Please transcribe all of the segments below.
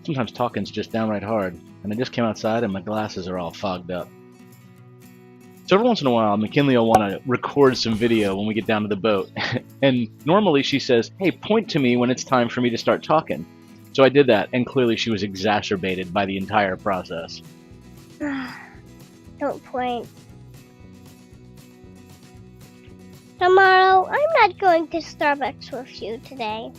Sometimes talking's just downright hard, and I just came outside and my glasses are all fogged up. So every once in a while, McKinley will want to record some video when we get down to the boat. And normally she says, hey, point to me when it's time for me to start talking. So I did that, and clearly she was exacerbated by the entire process. Don't point. Tomorrow, I'm not going to Starbucks with you today.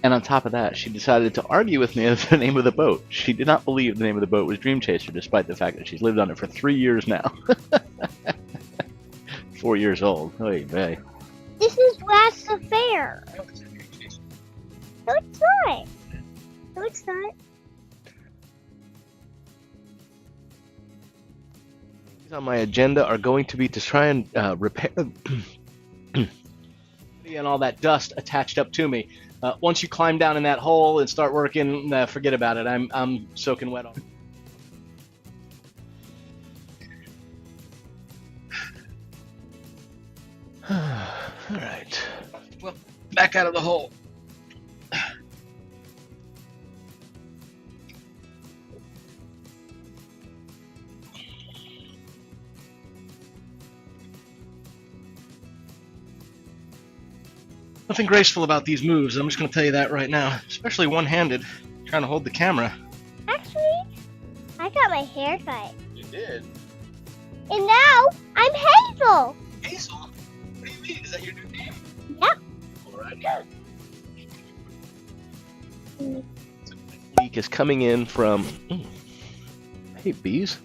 And on top of that, she decided to argue with me over the name of the boat. She did not believe the name of the boat was Dream Chaser, despite the fact that she's lived on it for 3 years now. 4 years old. Oy vey. This is last affair. No, it's not. No, it's not. On my agenda are going to be to try and repair and all that dust attached up to me. Once you climb down in that hole and start working, forget about it. I'm soaking wet on. All right. Well, back out of the hole. Nothing graceful about these moves, I'm just going to tell you that right now. Especially one-handed, trying to hold the camera. Actually, I got my hair cut. You did? And now, I'm Hazel! Hazel? What do you mean? Is that your new name? Yep. Alright. Leak is coming in from... Hey, bees.